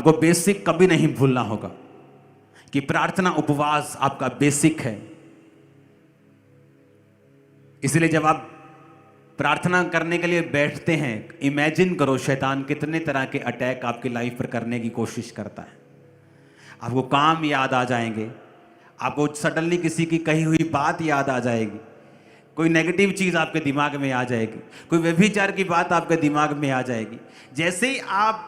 आपको बेसिक कभी नहीं भूलना होगा कि प्रार्थना उपवास आपका बेसिक है। इसलिए जब आप प्रार्थना करने के लिए बैठते हैं, इमेजिन करो शैतान कितने तरह के अटैक आपकी लाइफ पर करने की कोशिश करता है। आपको काम याद आ जाएंगे, आपको सडनली किसी की कही हुई बात याद आ जाएगी, कोई नेगेटिव चीज़ आपके दिमाग में आ जाएगी, कोई व्यभिचार की बात आपके दिमाग में आ जाएगी। जैसे ही आप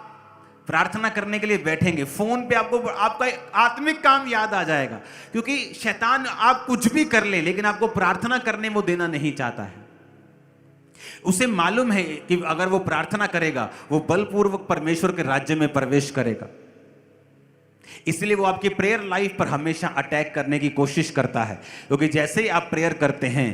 प्रार्थना करने के लिए बैठेंगे, फोन पे आपको आपका आत्मिक काम याद आ जाएगा, क्योंकि शैतान आप कुछ भी कर ले लेकिन आपको प्रार्थना करने वो देना नहीं चाहता है। उसे मालूम है कि अगर वो प्रार्थना करेगा वो बलपूर्वक परमेश्वर के राज्य में प्रवेश करेगा। इसलिए वो आपकी प्रेयर लाइफ पर हमेशा अटैक करने की कोशिश करता है, क्योंकि जैसे ही आप प्रेयर करते हैं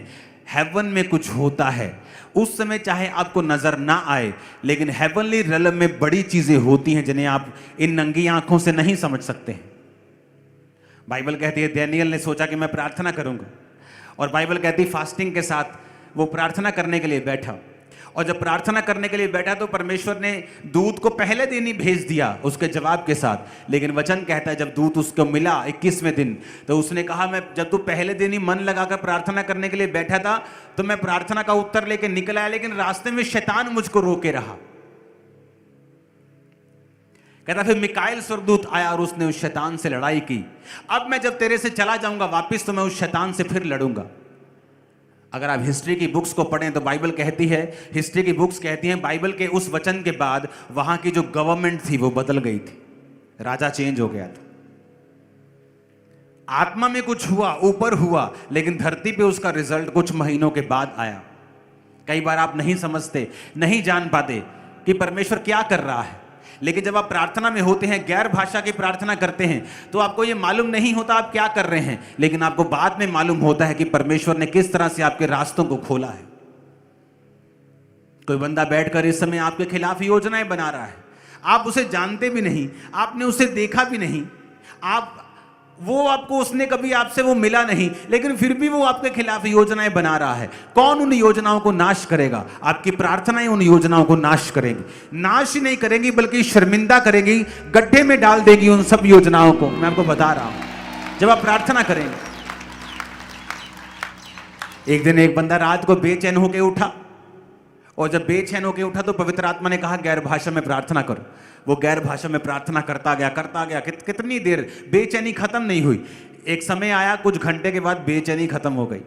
हेवन में कुछ होता है। उस समय चाहे आपको नजर ना आए, लेकिन हेवनली रियल्म में बड़ी चीजें होती हैं जिन्हें आप इन नंगी आंखों से नहीं समझ सकते हैं। बाइबल कहती है दानियेल ने सोचा कि मैं प्रार्थना करूंगा, और बाइबल कहती है फास्टिंग के साथ वो प्रार्थना करने के लिए बैठा, और जब प्रार्थना करने के लिए बैठा तो परमेश्वर ने दूत को पहले दिन ही भेज दिया उसके जवाब के साथ। लेकिन वचन कहता है जब दूत उसको मिला 21वें दिन, तो उसने कहा मैं जब तू पहले दिन ही मन लगाकर प्रार्थना करने के लिए बैठा था तो मैं प्रार्थना का उत्तर लेके निकल आया, लेकिन रास्ते में शैतान मुझको रोके रहा। कहता फिर मिकाएल स्वर्गदूत आया और उसने उस शैतान से लड़ाई की। अब मैं जब तेरे से चला जाऊंगा वापिस तो मैं उस शैतान से फिर लड़ूंगा। अगर आप हिस्ट्री की बुक्स को पढ़ें तो बाइबल कहती है, हिस्ट्री की बुक्स कहती हैं बाइबल के उस वचन के बाद वहां की जो गवर्नमेंट थी वो बदल गई थी, राजा चेंज हो गया था। आत्मा में कुछ हुआ, ऊपर हुआ, लेकिन धरती पे उसका रिजल्ट कुछ महीनों के बाद आया। कई बार आप नहीं समझते, नहीं जान पाते कि परमेश्वर क्या कर रहा है, लेकिन जब आप प्रार्थना में होते हैं, गैर भाषा की प्रार्थना करते हैं, तो आपको यह मालूम नहीं होता आप क्या कर रहे हैं, लेकिन आपको बाद में मालूम होता है कि परमेश्वर ने किस तरह से आपके रास्तों को खोला है। कोई बंदा बैठकर इस समय आपके खिलाफ योजनाएं बना रहा है, आप उसे जानते भी नहीं, आपने उसे देखा भी नहीं, उसने कभी आपसे वो मिला नहीं, लेकिन फिर भी वो आपके खिलाफ योजनाएं बना रहा है। कौन उन योजनाओं को नाश करेगा? आपकी प्रार्थनाएं उन योजनाओं को नाश करेंगी। नाश ही नहीं करेंगी बल्कि शर्मिंदा करेंगी, गड्ढे में डाल देगी उन सब योजनाओं को। मैं आपको बता रहा हूं, जब आप प्रार्थना करेंगे। एक दिन एक बंदा रात को बेचैन होकर उठा, और जब बेचैन होकर उठा तो पवित्र आत्मा ने कहा गैर भाषा में प्रार्थना करो। वो गैर भाषा में प्रार्थना करता गया कितनी देर बेचैनी खत्म नहीं हुई। एक समय आया, कुछ घंटे के बाद बेचैनी खत्म हो गई।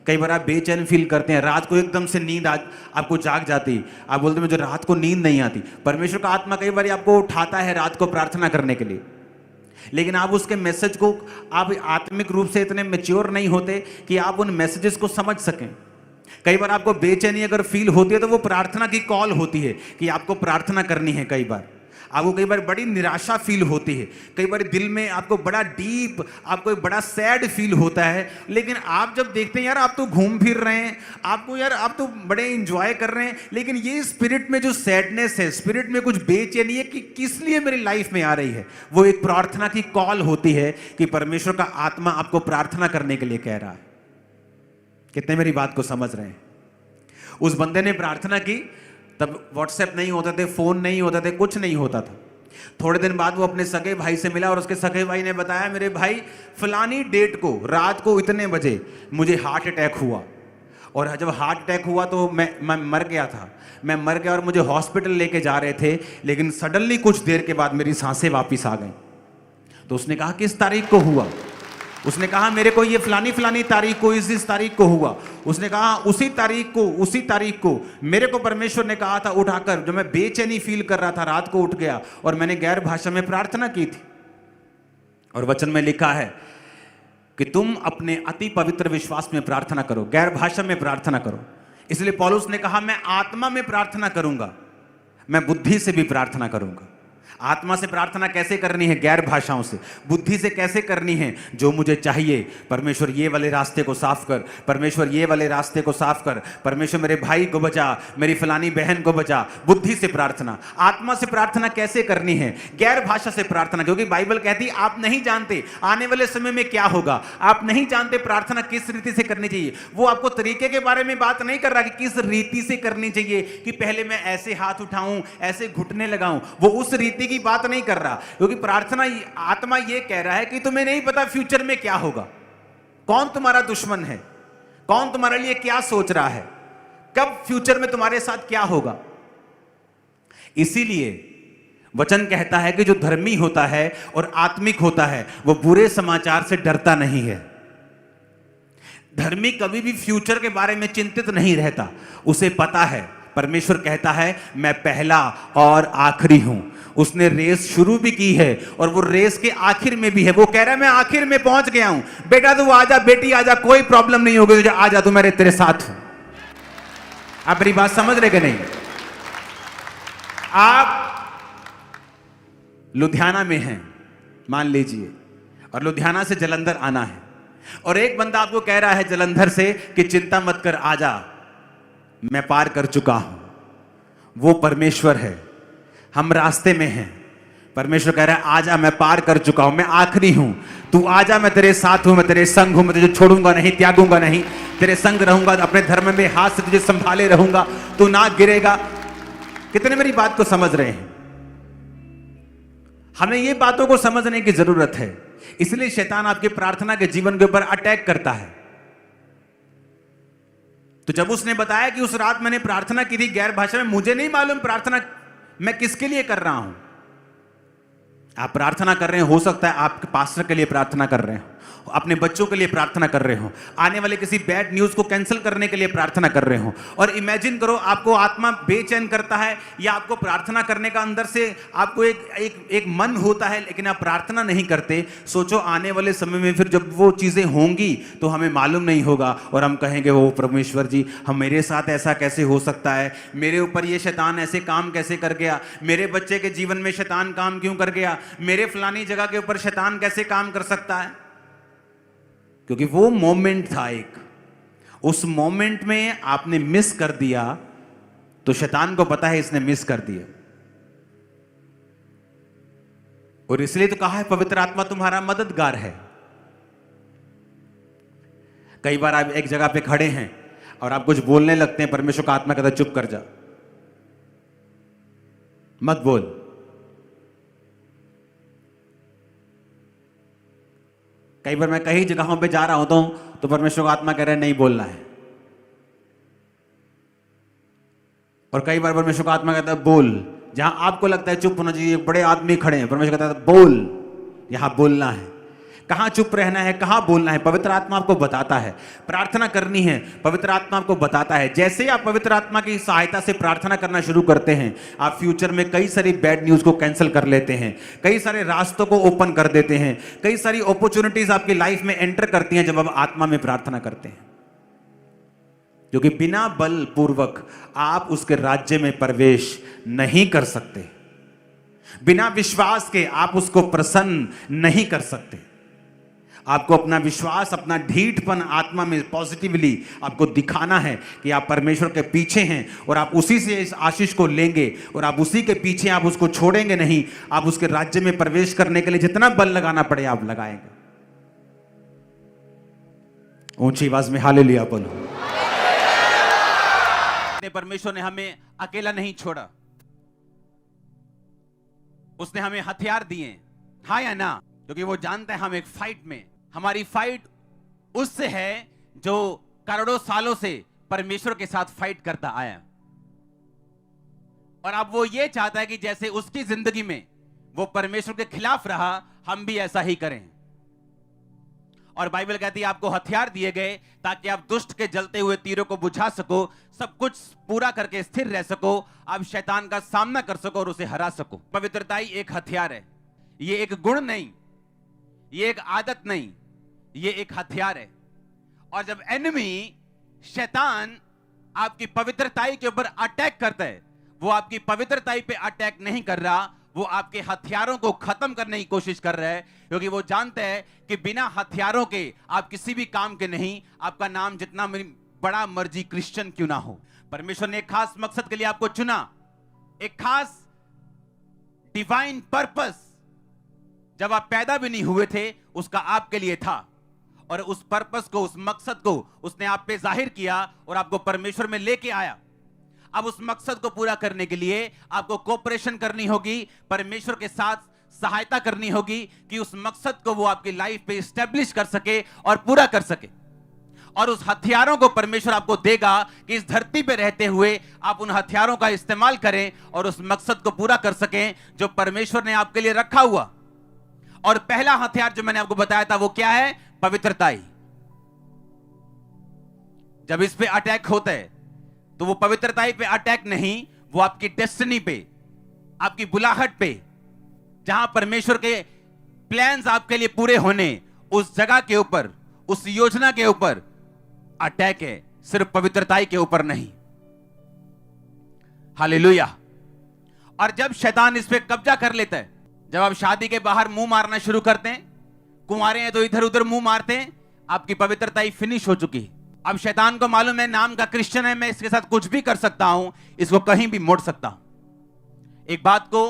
कई बार आप बेचैन फील करते हैं, रात को एकदम से नींद आपको जाग जाती, आप बोलते हैं मुझे रात को नींद नहीं आती। परमेश्वर का आत्मा कई बार आपको उठाता है रात को प्रार्थना करने के लिए, लेकिन आप उसके मैसेज को, आप आत्मिक रूप से इतने मैच्योर नहीं होते कि आप उन मैसेजेस को समझ सकें। कई बार आपको बेचैनी अगर फील होती है तो वो प्रार्थना की कॉल होती है कि आपको प्रार्थना करनी है। कई बार आपको बड़ी निराशा फील होती है, कई बार दिल में आपको बड़ा डीप, आपको एक बड़ा सैड फील होता है। लेकिन आप जब देखते हैं यार आप तो घूम फिर रहे हैं, आप तो बड़े एंजॉय कर रहे हैं, लेकिन ये स्पिरिट में जो सैडनेस है, स्पिरिट में कुछ बेचैनी है कि किस लिए मेरी लाइफ में आ रही है, वो एक प्रार्थना की कॉल होती है कि परमेश्वर का आत्मा आपको प्रार्थना करने के लिए कह रहा है। कितने मेरी बात को समझ रहे हैं? उस बंदे ने प्रार्थना की, तब व्हाट्सएप नहीं होते थे, फोन नहीं होते थे, कुछ नहीं होता था। थोड़े दिन बाद वो अपने सगे भाई से मिला और उसके सगे भाई ने बताया मेरे भाई फलानी डेट को रात को इतने बजे मुझे हार्ट अटैक हुआ, और जब हार्ट अटैक हुआ तो मैं मर गया था। मैं मर गया और मुझे हॉस्पिटल लेके जा रहे थे, लेकिन सडनली कुछ देर के बाद मेरी सांसें वापस आ गई। तो उसने कहा किस तारीख को हुआ? उसने कहा मेरे को ये फलानी तारीख को, इस तारीख को हुआ। उसने कहा उसी तारीख को मेरे को परमेश्वर ने कहा था उठाकर, जो मैं बेचैनी फील कर रहा था रात को उठ गया और मैंने गैर भाषा में प्रार्थना की थी। और वचन में लिखा है कि तुम अपने अति पवित्र विश्वास में प्रार्थना करो, गैर भाषा में प्रार्थना करो। इसलिए पौलुस ने कहा मैं आत्मा में प्रार्थना करूंगा, मैं बुद्धि से भी प्रार्थना करूंगा। आत्मा से प्रार्थना कैसे करनी है? गैर भाषाओं से। बुद्धि से कैसे करनी है? जो मुझे चाहिए, परमेश्वर ये वाले रास्ते को साफ कर, परमेश्वर ये वाले रास्ते को साफ कर, परमेश्वर मेरे भाई को बचा, मेरी फलानी बहन को बचा। बुद्धि से प्रार्थना। आत्मा से प्रार्थना कैसे करनी है? गैर भाषा से प्रार्थना, क्योंकि बाइबल कहती है आप नहीं जानते आने वाले समय में क्या होगा, आप नहीं जानते प्रार्थना किस रीति से करनी चाहिए। वो आपको तरीके के बारे में बात नहीं कर रहा कि किस रीति से करनी चाहिए, कि पहले मैं ऐसे हाथ उठाऊं, ऐसे घुटने लगाऊं। वो उस रीति बेटी की बात नहीं कर रहा, क्योंकि प्रार्थना आत्मा ये कह रहा है कि तुम्हें नहीं पता फ्यूचर में क्या होगा, कौन तुम्हारा दुश्मन है, कौन तुम्हारे लिए क्या सोच रहा है, कब फ्यूचर में तुम्हारे साथ क्या होगा। इसीलिए वचन कहता है कि जो धर्मी होता है और आत्मिक होता है वो बुरे समाचार से डरता नहीं है। धर्मी कभी भी फ्यूचर के बारे में चिंतित नहीं रहता, उसे पता है परमेश्वर कहता है मैं पहला और आखिरी हूं। उसने रेस शुरू भी की है और वो रेस के आखिर में भी है। वो कह रहा है मैं आखिर में पहुंच गया हूं, बेटा तू आजा, बेटी आजा, कोई प्रॉब्लम नहीं होगी तुझे, आजा, तू मेरे तेरे साथ हूं। आप मेरी बात समझ रहे कि नहीं? आप लुधियाना में हैं मान लीजिए, और लुधियाना से जलंधर आना है, और एक बंदा आपको कह रहा है जलंधर से कि चिंता मत कर, आजा, मैं पार कर चुका हूं। वो परमेश्वर है, हम रास्ते में हैं। परमेश्वर कह रहा है आजा, मैं पार कर चुका हूं, मैं आखिरी हूं, तू आजा, मैं तेरे साथ हूं, मैं तेरे संग हूं, मैं तुझे छोड़ूंगा नहीं, त्यागूंगा नहीं, तेरे संग रहूंगा, अपने धर्म में हाथ से तुझे संभाले रहूंगा, तू ना गिरेगा। कितने मेरी बात को समझ रहे हैं? हमें ये बातों को समझने की जरूरत है। इसलिए शैतान आपके प्रार्थना के जीवन के ऊपर अटैक करता है। तो जब उसने बताया कि उस रात मैंने प्रार्थना की थी गैर भाषा में, मुझे नहीं मालूम प्रार्थना मैं किसके लिए कर रहा हूं। आप प्रार्थना कर रहे हैं, हो सकता है आपके पास्टर के लिए प्रार्थना कर रहे हो, अपने बच्चों के लिए प्रार्थना कर रहे हो, आने वाले किसी बैड न्यूज को कैंसिल करने के लिए प्रार्थना कर रहे हो। और इमेजिन करो आपको आत्मा बेचैन करता है या आपको प्रार्थना करने का अंदर से आपको एक मन होता है, लेकिन आप प्रार्थना नहीं करते। सोचो आने वाले समय में फिर जब वो चीजें होंगी तो हमें मालूम नहीं होगा और हम कहेंगे वो परमेश्वर जी, हम मेरे साथ ऐसा कैसे हो सकता है, मेरे ऊपर ये शैतान ऐसे काम कैसे कर गया, मेरे बच्चे के जीवन में शैतान काम क्यों कर गया, मेरे फलानी जगह के ऊपर शैतान कैसे काम कर सकता है। क्योंकि वो मोमेंट था एक, उस मोमेंट में आपने मिस कर दिया तो शैतान को पता है इसने मिस कर दिया। और इसलिए तो कहा है पवित्र आत्मा तुम्हारा मददगार है। कई बार आप एक जगह पे खड़े हैं और आप कुछ बोलने लगते हैं, परमेश्वर का आत्मा कहता है चुप कर जा, मत बोल। कई बार मैं कई जगहों पे जा रहा होता हूं तो परमेश्वर का आत्मा कह रहा है नहीं बोलना है, और कई बार परमेश्वर का आत्मा कहता है बोल। जहां आपको लगता है चुप होना चाहिए, बड़े आदमी खड़े हैं, परमेश्वर कहता है बोल, यहां बोलना है। कहां चुप रहना है, कहां बोलना है, पवित्र आत्मा आपको बताता है। प्रार्थना करनी है, पवित्र आत्मा आपको बताता है। जैसे ही आप पवित्र आत्मा की सहायता से प्रार्थना करना शुरू करते हैं, आप फ्यूचर में कई सारी बैड न्यूज को कैंसिल कर लेते हैं, कई सारे रास्तों को ओपन कर देते हैं, कई सारी अपॉर्चुनिटीज आपकी लाइफ में एंटर करती हैं जब आप आत्मा में प्रार्थना करते हैं। क्योंकि बिना बल पूर्वक आप उसके राज्य में प्रवेश नहीं कर सकते, बिना विश्वास के आप उसको प्रसन्न नहीं कर सकते। आपको अपना विश्वास, अपना ढीठपन आत्मा में पॉजिटिवली आपको दिखाना है कि आप परमेश्वर के पीछे हैं और आप उसी से इस आशीष को लेंगे और आप उसी के पीछे, आप उसको छोड़ेंगे नहीं। आप उसके राज्य में प्रवेश करने के लिए जितना बल लगाना पड़े आप लगाएंगे। ऊंची आवाज में हालेलुया बोलो। परमेश्वर ने हमें अकेला नहीं छोड़ा, उसने हमें हथियार दिए, हाँ या ना? क्योंकि वो जानता है हम एक फाइट में, हमारी फाइट उससे है जो करोड़ों सालों से परमेश्वर के साथ फाइट करता आया, और अब वो ये चाहता है कि जैसे उसकी जिंदगी में वो परमेश्वर के खिलाफ रहा, हम भी ऐसा ही करें। और बाइबल कहती है आपको हथियार दिए गए ताकि आप दुष्ट के जलते हुए तीरों को बुझा सको, सब कुछ पूरा करके स्थिर रह सको, आप शैतान का सामना कर सको और उसे हरा सको। पवित्रताई एक हथियार है, ये एक गुण नहीं, ये एक आदत नहीं, ये एक हथियार है। और जब एनिमी शैतान आपकी पवित्रताई के ऊपर अटैक करता है, वो आपकी पवित्रताई पे अटैक नहीं कर रहा, वो आपके हथियारों को खत्म करने की कोशिश कर रहा है, क्योंकि वो जानता है कि बिना हथियारों के आप किसी भी काम के नहीं। आपका नाम जितना बड़ा मर्जी क्रिश्चियन क्यों ना हो, परमेश्वर ने एक खास मकसद के लिए आपको चुना, एक खास डिवाइन पर्पस जब आप पैदा भी नहीं हुए थे उसका आपके लिए था, और उस पर्पस को, उस मकसद को उसने आप पे जाहिर किया और आपको परमेश्वर में लेके आया। अब उस मकसद को पूरा करने के लिए आपको कोऑपरेशन करनी होगी, परमेश्वर के साथ सहायता करनी होगी कि उस मकसद को वो आपकी लाइफ पे स्टैब्लिश कर सके और पूरा कर सके। और उस हथियारों को परमेश्वर आपको देगा कि इस धरती पे रहते हुए आप उन हथियारों का इस्तेमाल करें और उस मकसद को पूरा कर सकें जो परमेश्वर ने आपके लिए रखा हुआ। और पहला हथियार जो मैंने आपको बताया था वो क्या है? पवित्रताई। जब इस पे अटैक होता है तो वो पवित्रताई पे अटैक नहीं, वो आपकी डेस्टिनी पे, आपकी बुलाहट पे, जहां परमेश्वर के प्लान्स आपके लिए पूरे होने, उस जगह के ऊपर, उस योजना के ऊपर अटैक है, सिर्फ पवित्रताई के ऊपर नहीं। हालेलुया। और जब शैतान इस पे कब्जा कर लेता है, जब आप शादी के बाहर मुंह मारना शुरू करते हैं, कुंवारे हैं तो इधर उधर मुंह मारते हैं, आपकी पवित्रताई फिनिश हो चुकी है। अब शैतान को मालूम है नाम का क्रिश्चियन है, मैं इसके साथ कुछ भी कर सकता हूं, इसको कहीं भी मोड़ सकता हूं। एक बात को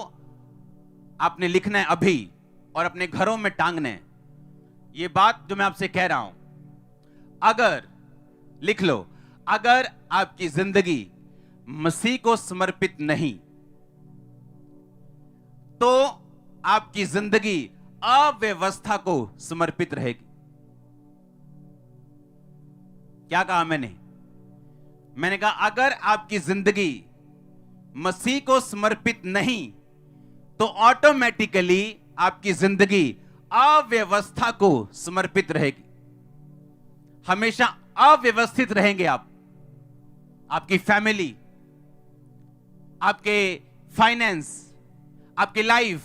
आपने लिखना है अभी और अपने घरों में टांगना है। यह बात जो मैं आपसे कह रहा हूं, अगर लिख लो, अगर आपकी जिंदगी मसीह को समर्पित नहीं तो आपकी जिंदगी अव्यवस्था को समर्पित रहेगी। क्या कहा मैंने? मैंने कहा अगर आपकी जिंदगी मसीह को समर्पित नहीं तो ऑटोमेटिकली आपकी जिंदगी अव्यवस्था को समर्पित रहेगी। हमेशा अव्यवस्थित रहेंगे आप, आपकी फैमिली, आपके फाइनेंस, आपकी लाइफ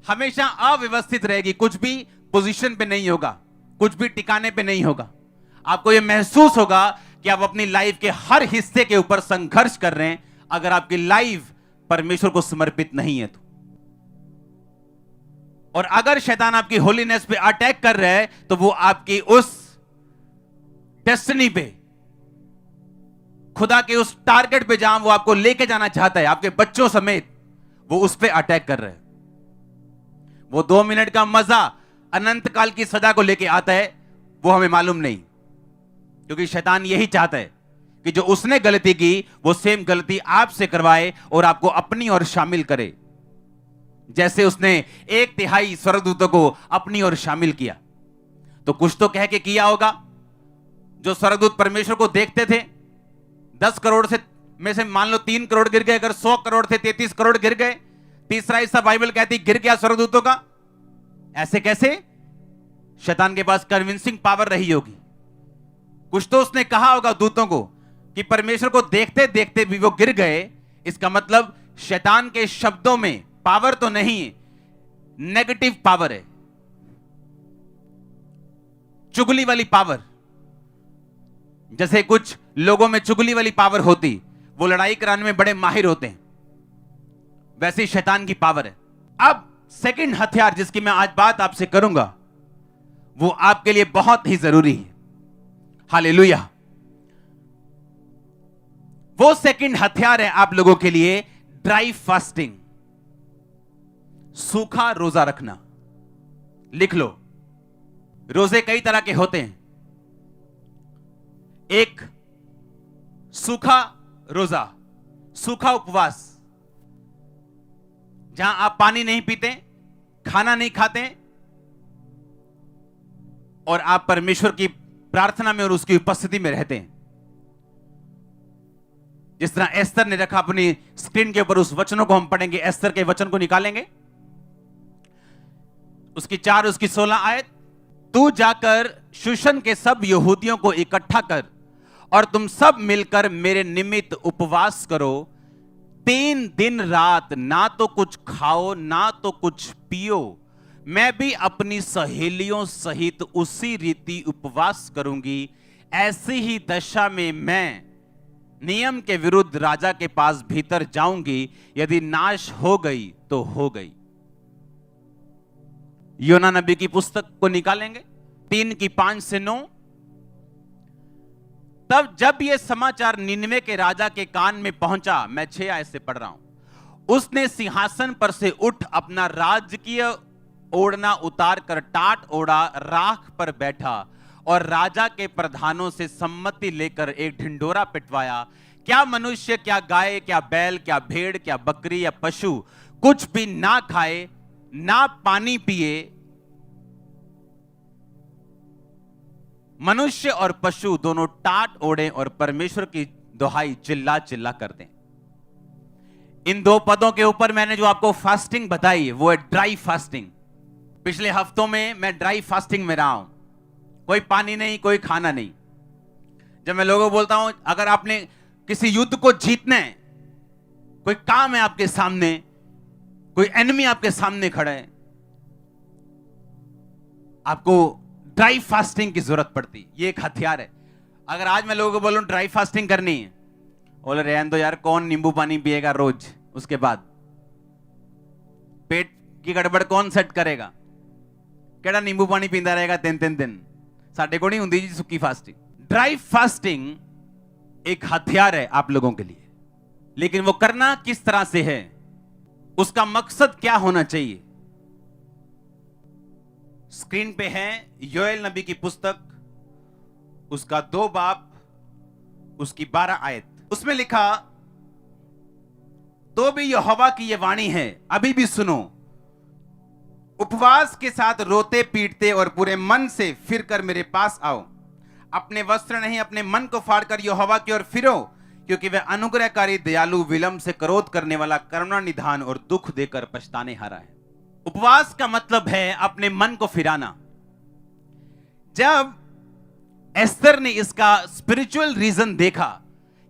हमेशा अव्यवस्थित रहेगी। कुछ भी पोजीशन पे नहीं होगा, कुछ भी ठिकाने पे नहीं होगा। आपको यह महसूस होगा कि आप अपनी लाइफ के हर हिस्से के ऊपर संघर्ष कर रहे हैं, अगर आपकी लाइफ परमेश्वर को समर्पित नहीं है तो। और अगर शैतान आपकी होलीनेस पे अटैक कर रहा है तो वो आपकी उस डेस्टिनी पे, खुदा के उस टारगेट पे जहां वो आपको लेके जाना चाहता है, आपके बच्चों समेत, वो उस पे अटैक कर रहे हैं। वो 2 मिनट का मजा अनंत काल की सजा को लेके आता है, वो हमें मालूम नहीं, क्योंकि शैतान यही चाहता है कि जो उसने गलती की वो सेम गलती आपसे करवाए और आपको अपनी ओर शामिल करे, जैसे उसने 1/3 स्वर्गदूतों को अपनी ओर शामिल किया। तो कुछ तो कह के किया होगा। जो स्वर्गदूत परमेश्वर को देखते थे, 10 करोड़ से में से मान लो 3 करोड़ गिर गए, अगर 100 करोड़ थे 33 करोड़ गिर गए। तीसरा हिस्सा बाइबल कहती गिर गया स्वर्गदूतों का। ऐसे कैसे? शैतान के पास कन्विंसिंग पावर रही होगी। कुछ तो उसने कहा होगा दूतों को कि परमेश्वर को देखते देखते भी वो गिर गए। इसका मतलब शैतान के शब्दों में पावर तो नहीं है, नेगेटिव पावर है, चुगली वाली पावर। जैसे कुछ लोगों में चुगली वाली पावर होती, वो लड़ाई कराने में बड़े माहिर होते हैं, वैसे ही शैतान की पावर है। अब सेकंड हथियार जिसकी मैं आज बात आपसे करूंगा, वो आपके लिए बहुत ही जरूरी है। हालेलुया। वो सेकंड हथियार है आप लोगों के लिए ड्राई फास्टिंग, सूखा रोजा रखना। लिख लो, रोजे कई तरह के होते हैं। एक सूखा रोजा, सूखा उपवास, जहां आप पानी नहीं पीते, खाना नहीं खाते और आप परमेश्वर की प्रार्थना में और उसकी उपस्थिति में रहते हैं। जिस तरह एस्तर ने रखा अपनी स्क्रीन के ऊपर, उस वचनों को हम पढ़ेंगे। एस्तर के वचन को निकालेंगे, उसकी 4 उसकी 16 आयत। तू जाकर शूशन के सब यहूदियों को इकट्ठा कर और तुम सब मिलकर मेरे निमित्त उपवास करो। 3 दिन रात ना तो कुछ खाओ ना तो कुछ पियो। मैं भी अपनी सहेलियों सहित उसी रीति उपवास करूंगी। ऐसी ही दशा में मैं नियम के विरुद्ध राजा के पास भीतर जाऊंगी। यदि नाश हो गई तो हो गई। योना नबी की पुस्तक को निकालेंगे, 3 की 5 से 9। तब जब यह समाचार निनवे के राजा के कान में पहुंचा, मैं 6 आयत से पढ़ रहा हूं। उसने सिंहासन पर से उठ अपना राजकीय ओढ़ना उतार कर टाट ओढ़ा राख पर बैठा और राजा के प्रधानों से सम्मति लेकर एक ढिंढोरा पिटवाया क्या मनुष्य, क्या गाय, क्या बैल, क्या भेड़, क्या बकरी या पशु कुछ भी ना खाए, ना पानी पिए? मनुष्य और पशु दोनों टाट ओढ़े और परमेश्वर की दुहाई चिल्ला चिल्ला कर दें। इन दो पदों के ऊपर मैंने जो आपको फास्टिंग बताई वो है ड्राई फास्टिंग। पिछले हफ्तों में मैं ड्राई फास्टिंग में रहा हूं, कोई पानी नहीं, कोई खाना नहीं। जब मैं लोगों को बोलता हूं अगर आपने किसी युद्ध को जीतना है, कोई काम है आपके सामने, कोई एनिमी आपके सामने खड़ा है, आपको ड्राई फास्टिंग की जरूरत पड़ती। ये एक हथियार है। अगर आज मैं लोगों को बोलूं ड्राई फास्टिंग करनी है, बोले रहने दो यार, कौन नींबू पानी पिएगा रोज? उसके बाद पेट की गड़बड़ कौन सेट करेगा? केड़ा नींबू पानी पींदा रहेगा 3-3 दिन? साडे को नहीं हुंदी जी सुक्की फास्टिंग। ड्राई फास्टिंग एक हथियार है आप लोगों के लिए, लेकिन वो करना किस तरह से है, उसका मकसद क्या होना चाहिए? स्क्रीन पे है योएल नबी की पुस्तक, उसका 2 बाब, उसकी 12 आयत। उसमें लिखा, तो भी यहोवा की यह वाणी है, अभी भी सुनो, उपवास के साथ रोते पीटते और पूरे मन से फिर कर मेरे पास आओ। अपने वस्त्र नहीं, अपने मन को फाड़कर यहोवा की ओर फिरो, क्योंकि वह अनुग्रहकारी, दयालु, विलंब से क्रोध करने वाला, करुणा निधान और दुख देकर पछताने हारा है। उपवास का मतलब है अपने मन को फिराना। जब एस्तर ने इसका स्पिरिचुअल रीजन देखा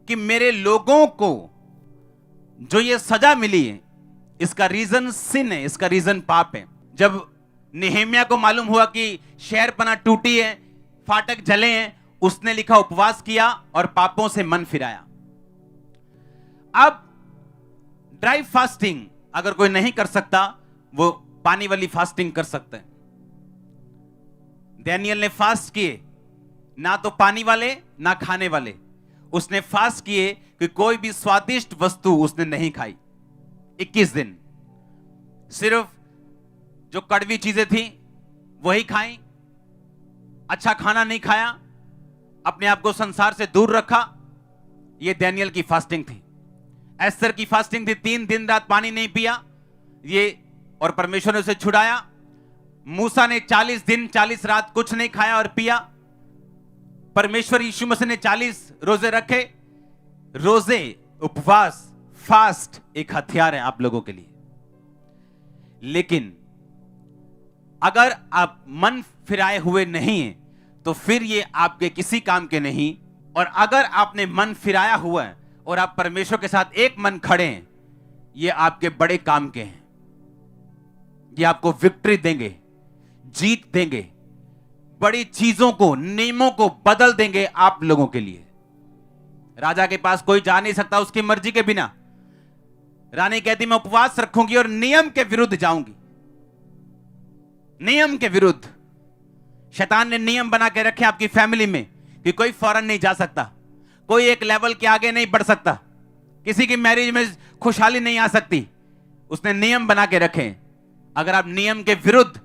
कि मेरे लोगों को जो ये सजा मिली है, इसका रीजन सिन है, इसका रीजन पाप है। जब नेहेमिया को मालूम हुआ कि शहरपनाह टूटी है, फाटक जले हैं, उसने लिखा उपवास किया और पापों से मन फिराया। अब ड्राई फास्टिंग अगर कोई नहीं कर सकता, वो पानी वाली फास्टिंग कर सकते हैं। डैनियल ने फास्ट किए, ना तो पानी वाले ना खाने वाले। उसने फास्ट किए कि कोई भी स्वादिष्ट वस्तु उसने नहीं खाई 21 दिन। सिर्फ जो कड़वी चीजें थी वही खाई, अच्छा खाना नहीं खाया, अपने आप को संसार से दूर रखा। यह डैनियल की फास्टिंग थी। एस्तर की फास्टिंग थी, 3 दिन रात पानी नहीं पिया ये, और परमेश्वर ने उसे छुड़ाया। मूसा ने 40 दिन 40 रात कुछ नहीं खाया और पिया। परमेश्वर यीशु मसीह ने 40 रोजे रखे। रोजे, उपवास, फास्ट एक हथियार है आप लोगों के लिए। लेकिन अगर आप मन फिराए हुए नहीं हैं, तो फिर ये आपके किसी काम के नहीं। और अगर आपने मन फिराया हुआ है और आप परमेश्वर के साथ एक मन खड़े हैं, ये आपके बड़े काम के हैं। ये आपको विक्ट्री देंगे, जीत देंगे, बड़ी चीजों को, नियमों को बदल देंगे आप लोगों के लिए। राजा के पास कोई जा नहीं सकता उसकी मर्जी के बिना। रानी कहती मैं उपवास रखूंगी और नियम के विरुद्ध जाऊंगी। नियम के विरुद्ध। शैतान ने नियम बना के रखे आपकी फैमिली में कि कोई फौरन नहीं जा सकता, कोई एक लेवल के आगे नहीं बढ़ सकता, किसी की मैरिज में खुशहाली नहीं आ सकती। उसने नियम बना के रखे। अगर आप नियम के विरुद्ध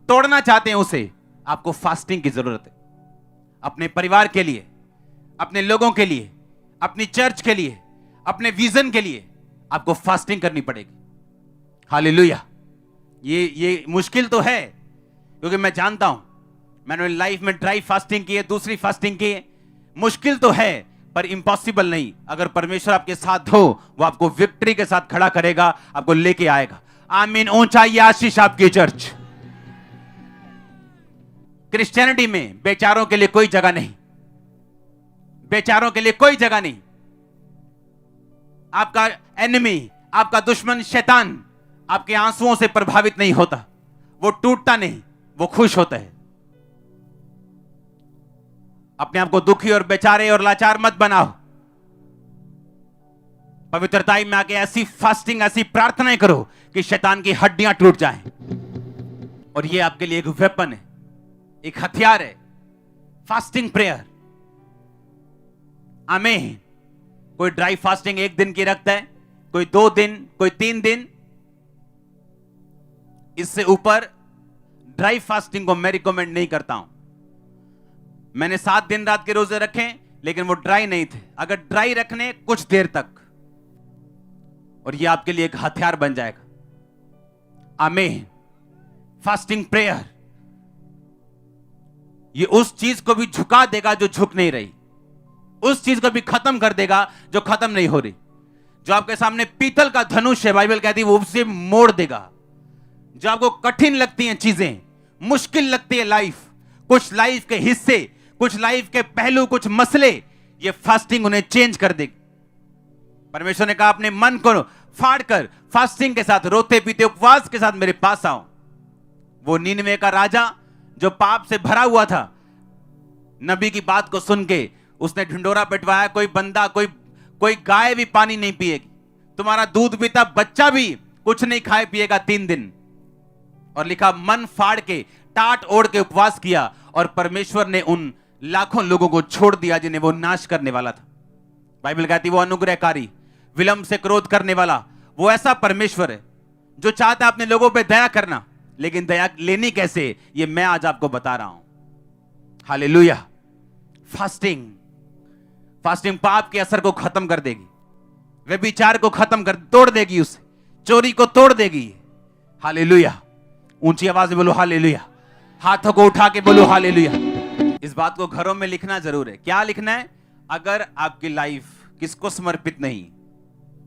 तोड़ना चाहते हैं उसे, आपको फास्टिंग की जरूरत है। अपने परिवार के लिए, अपने लोगों के लिए, अपनी चर्च के लिए, अपने विजन के लिए आपको फास्टिंग करनी पड़ेगी। हालेलुया। ये मुश्किल तो है, क्योंकि मैं जानता हूं, मैंने लाइफ में ड्राई फास्टिंग की है, दूसरी फास्टिंग की है। मुश्किल तो है पर इम्पॉसिबल नहीं। अगर परमेश्वर आपके साथ हो, वो आपको विक्ट्री के साथ खड़ा करेगा, आपको लेके आएगा। आमीन। ऊंचाई आशीष आपकी चर्च। क्रिश्चियनिटी में बेचारों के लिए कोई जगह नहीं, बेचारों के लिए कोई जगह नहीं। आपका एनिमी, आपका दुश्मन शैतान आपके आंसुओं से प्रभावित नहीं होता। वो टूटता नहीं, वो खुश होता है। अपने आप को दुखी और बेचारे और लाचार मत बनाओ। पवित्रताई में आके ऐसी फास्टिंग, ऐसी प्रार्थनाएं करो कि शैतान की हड्डियां टूट जाएं। और ये आपके लिए एक वेपन है, एक हथियार है, फास्टिंग प्रेयर। आमीन। कोई ड्राई फास्टिंग 1 दिन की रखता है, कोई 2 दिन, कोई 3 दिन। इससे ऊपर ड्राई फास्टिंग को मैं रिकमेंड नहीं करता हूं। मैंने 7 दिन रात के रोजे रखे, लेकिन वो ड्राई नहीं थे। अगर ड्राई रखने कुछ देर तक, और ये आपके लिए एक हथियार बन जाएगा। आमीन। फास्टिंग प्रेयर ये उस चीज को भी झुका देगा जो झुक नहीं रही, उस चीज को भी खत्म कर देगा जो खत्म नहीं हो रही। जो आपके सामने पीतल का धनुष है, बाइबल कहती है, वो उसे मोड़ देगा। जो आपको कठिन लगती हैं चीजें, मुश्किल लगती है लाइफ, कुछ लाइफ के हिस्से, कुछ लाइफ के पहलू, कुछ मसले, ये फास्टिंग उन्हें चेंज कर देगी। परमेश्वर ने कहा अपने मन को फाड़ कर फास्टिंग के साथ, रोते पीते उपवास के साथ मेरे पास आओ। वो नीनवे का राजा जो पाप से भरा हुआ था, नबी की बात को सुन के उसने ढिंडोरा पिटवाया, कोई बंदा, कोई गाय भी पानी नहीं पिएगी, तुम्हारा दूध पीता बच्चा भी कुछ नहीं खाए पिएगा 3 दिन। और लिखा मन फाड़ के टाट ओढ़ के उपवास किया, और परमेश्वर ने उन लाखों लोगों को छोड़ दिया जिन्हें वो नाश करने वाला था। बाइबल कहती वो अनुग्रहकारी, विलंब से क्रोध करने वाला, वो ऐसा परमेश्वर है जो चाहता है अपने लोगों पे दया करना, लेकिन दया लेनी कैसे, ये मैं आज आपको बता रहा हूं। हालेलुया। फास्टिंग पाप के असर को खत्म कर देगी, व्यभिचार को खत्म कर, तोड़ देगी, उसे चोरी को तोड़ देगी। हालेलुया। ऊंची आवाज में बोलो हालेलुया। हाथों को उठा के बोलो हालेलुया। इस बात को घरों में लिखना जरूर है। क्या लिखना है? अगर आपकी लाइफ किसको समर्पित नहीं,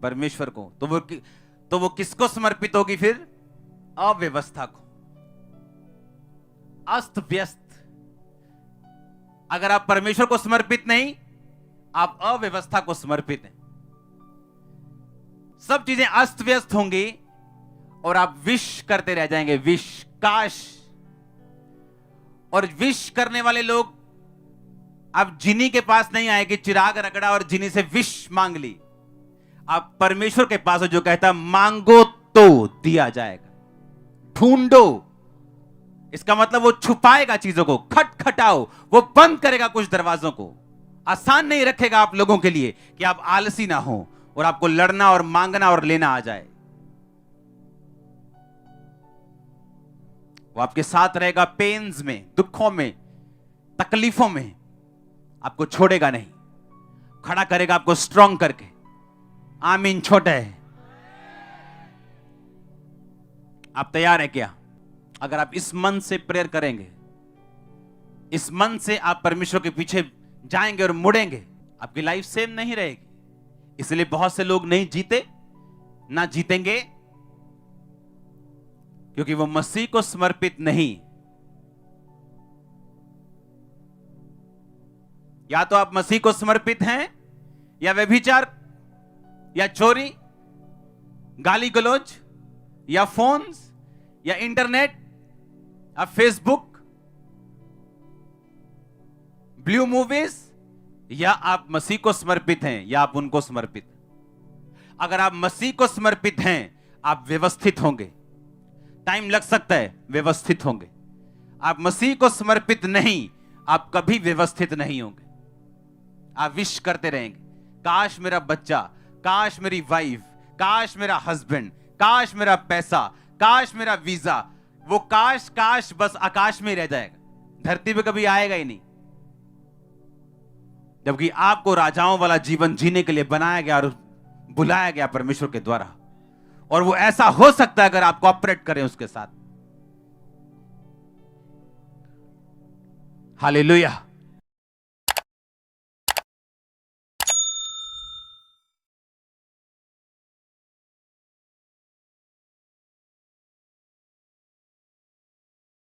परमेश्वर को, तो वो किसको समर्पित होगी फिर? अव्यवस्था को, अस्त व्यस्त। अगर आप परमेश्वर को समर्पित नहीं, आप अव्यवस्था को समर्पित हैं। सब चीजें अस्त व्यस्त होंगी और आप विश करते रह जाएंगे, विश, काश। और विश करने वाले लोग, आप जिनी के पास नहीं आए कि चिराग रगड़ा और जिनी से विश मांग ली। आप परमेश्वर के पास हो जो कहता मांगो तो दिया जाएगा, ढूंढो। इसका मतलब वो छुपाएगा चीजों को, खटखटाओ, वो बंद करेगा कुछ दरवाजों को। आसान नहीं रखेगा आप लोगों के लिए कि आप आलसी ना हो और आपको लड़ना और मांगना और लेना आ जाए। वो आपके साथ रहेगा पेन्स में, दुखों में, तकलीफों में, आपको छोड़ेगा नहीं, खड़ा करेगा आपको स्ट्रांग करके। आमीन। छोटा है। आप तैयार हैं क्या? अगर आप इस मन से प्रेयर करेंगे, इस मन से आप परमेश्वर के पीछे जाएंगे और मुड़ेंगे, आपकी लाइफ सेम नहीं रहेगी। इसलिए बहुत से लोग नहीं जीते, ना जीतेंगे, क्योंकि वो मसीह को समर्पित नहीं। या तो आप मसीह को समर्पित हैं, या व्यभिचार, या चोरी, गाली गलौज, या फोन्स, या इंटरनेट, या फेसबुक, ब्लू मूवीज, या आप मसीह को समर्पित हैं, या आप उनको समर्पित हैं। अगर आप मसीह को समर्पित हैं, आप व्यवस्थित होंगे। टाइम लग सकता है, व्यवस्थित होंगे। आप मसीह को समर्पित नहीं, आप कभी व्यवस्थित नहीं होंगे। आप विश करते रहेंगे, काश मेरा बच्चा, काश मेरी वाइफ, काश मेरा हस्बैंड, काश मेरा पैसा, काश मेरा वीजा। वो काश काश बस आकाश में रह जाएगा, धरती पे कभी आएगा ही नहीं। जबकि आपको राजाओं वाला जीवन जीने के लिए बनाया गया और बुलाया गया परमेश्वर के द्वारा, और वो ऐसा हो सकता है अगर आप कोऑपरेट करें उसके साथ। हालेलुया।